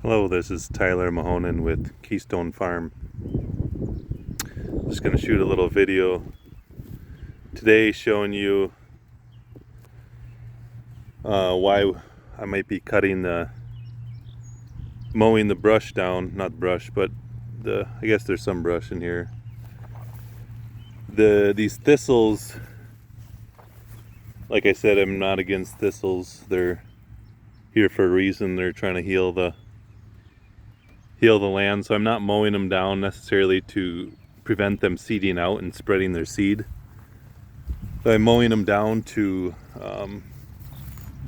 Hello, this is Tyler Mahonen with Keystone Farm. Just going to shoot a little video today showing you why I might be mowing the brush down, not brush, but I guess there's some brush in here. These thistles, like I said, I'm not against thistles. They're here for a reason. They're trying to heal the land, so I'm not mowing them down necessarily to prevent them seeding out and spreading their seed. But I'm mowing them down to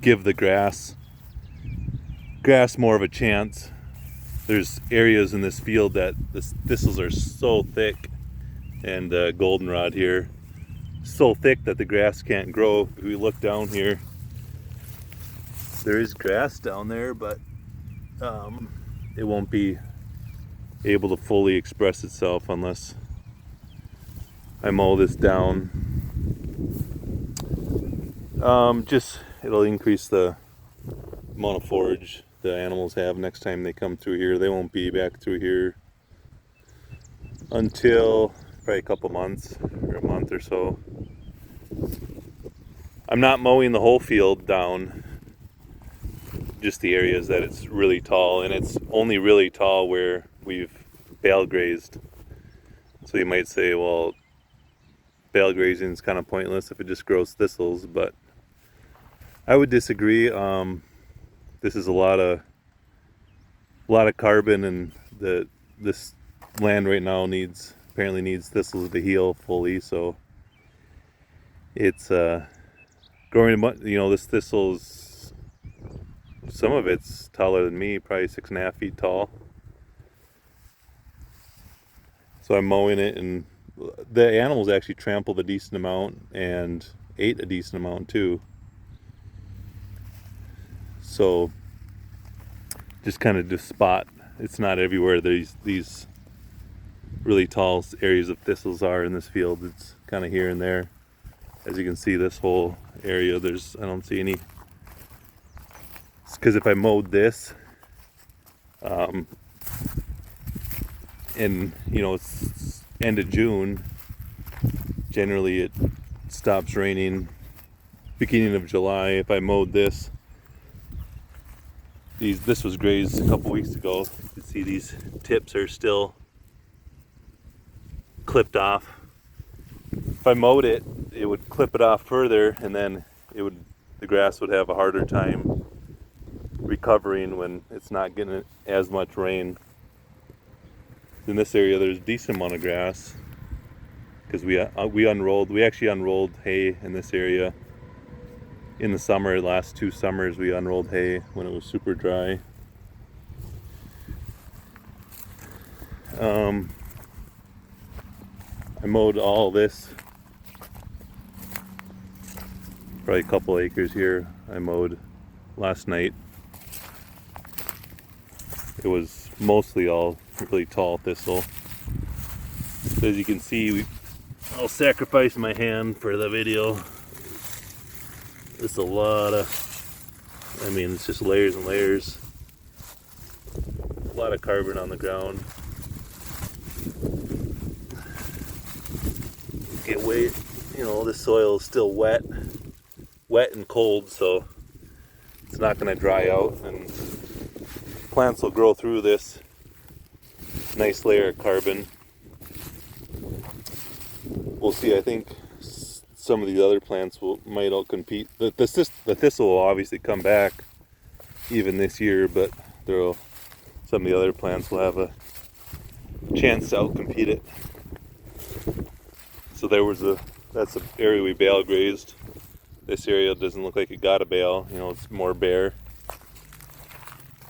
give the grass more of a chance. There's areas in this field that the thistles are so thick, and goldenrod here, so thick that the grass can't grow. If we look down here, there is grass down there, but it won't be able to fully express itself unless I mow this down. Just it'll increase the amount of forage the animals have next time they come through here. They won't be back through here until probably a couple months or a month or so. I'm not mowing the whole field down, just the areas that it's really tall, and it's only really tall where we've bale grazed. So you might say, well, bale grazing is kind of pointless if it just grows thistles, but I would disagree. This is a lot of carbon, and this land right now apparently needs thistles to heal fully. So it's growing. This thistle's, some of it's taller than me, probably 6.5 feet tall. So I'm mowing it, and the animals actually trampled a decent amount and ate a decent amount too. So just kind of spot, it's not everywhere these really tall areas of thistles are in this field. It's kind of here and there. As you can see, this whole area, I don't see any. It's because if I mowed this, and it's end of June, generally it stops raining beginning of July. If I mowed this was grazed a couple weeks ago. You can see these tips are still clipped off. If I mowed it, it would clip it off further, and then the grass would have a harder time recovering when it's not getting as much rain. In this area, there's a decent amount of grass because we actually unrolled hay in this area in the summer. The last 2 summers we unrolled hay when it was super dry. I mowed all this, probably a couple acres here. I mowed last night. It was mostly all really tall thistle. So as you can see, I'll sacrifice my hand for the video. It's a lot it's just layers and layers. A lot of carbon on the ground. Get weight, this soil is still wet and cold, so it's not going to dry out, and plants will grow through this nice layer of carbon. We'll see. I think some of the other plants might outcompete. The thistle will obviously come back even this year, but some of the other plants will have a chance to outcompete it. So that's an area we bale grazed. This area doesn't look like it got a bale. It's more bare.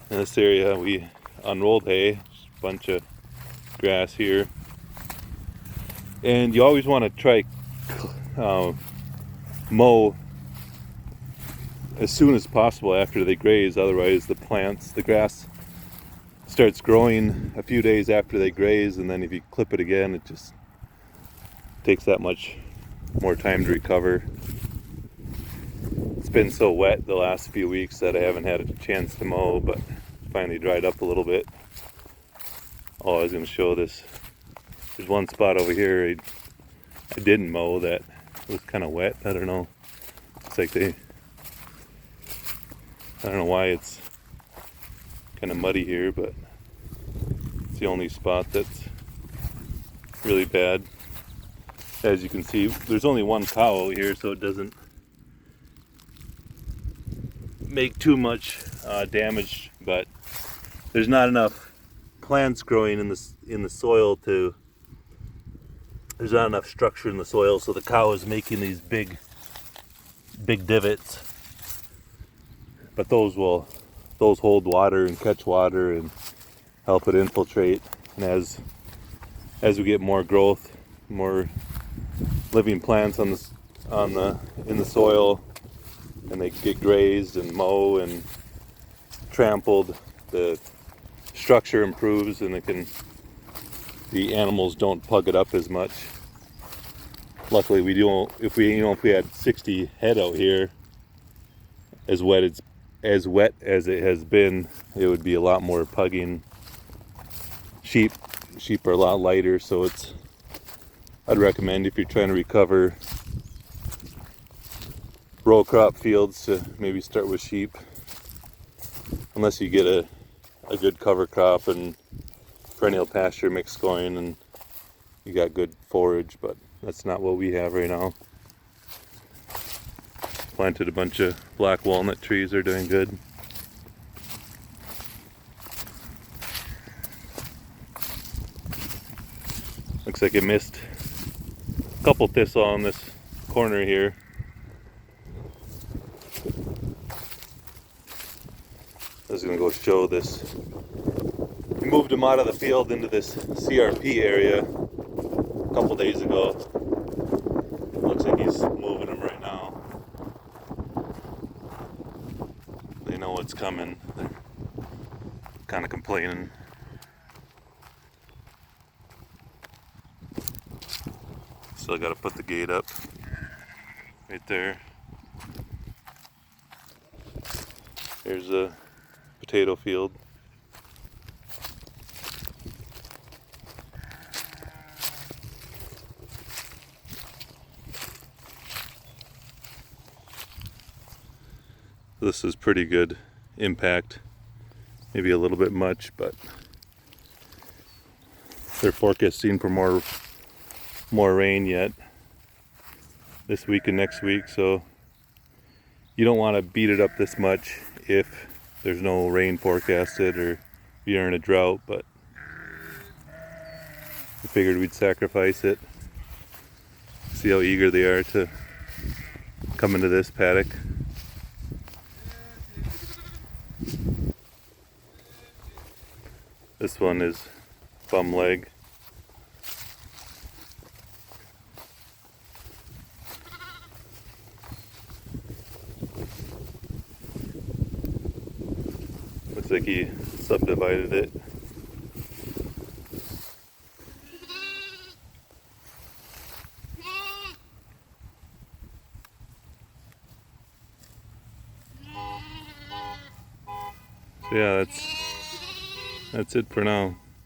In this area we unrolled hay, just a bunch of grass here. And you always want to try mow as soon as possible after they graze, otherwise the grass starts growing a few days after they graze, and then if you clip it again, it just takes that much more time to recover. It's been so wet the last few weeks that I haven't had a chance to mow, but if finally dried up a little bit. Oh, I was going to show this. There's one spot over here I didn't mow that was kind of wet. I don't know. It's like I don't know why it's kind of muddy here, but it's the only spot that's really bad. As you can see, there's only one cow out here, so it doesn't make too much damage, but there's not enough plants growing in the soil to, there's not enough structure in the soil, so the cow is making these big divots. But those hold water and catch water and help it infiltrate. And as we get more growth, more living plants in the soil, and they get grazed and mow and trampled, the structure improves, and the animals don't plug it up as much. Luckily, we don't. If we had 60 head out here, as wet as it has been, it would be a lot more pugging. Sheep are a lot lighter, so I'd recommend, if you're trying to recover row crop fields, to maybe start with sheep, unless you get a good cover crop and perennial pasture mix going and you got good forage, but that's not what we have right now. Planted a bunch of black walnut trees, are doing good. Looks like I missed a couple thistle on this corner here. I was gonna go show this. We moved him out of the field into this CRP area a couple days ago. Looks like he's moving them right now. They know what's coming. They're kind of complaining. Still got to put the gate up right there. There's a potato field. This is pretty good impact. Maybe a little bit much, but they're forecasting for more rain yet this week and next week, so you don't want to beat it up this much if there's no rain forecasted or you're in a drought, but we figured we'd sacrifice it. See how eager they are to come into this paddock. This one is bum leg. Looks like he subdivided it. So yeah, that's it for now.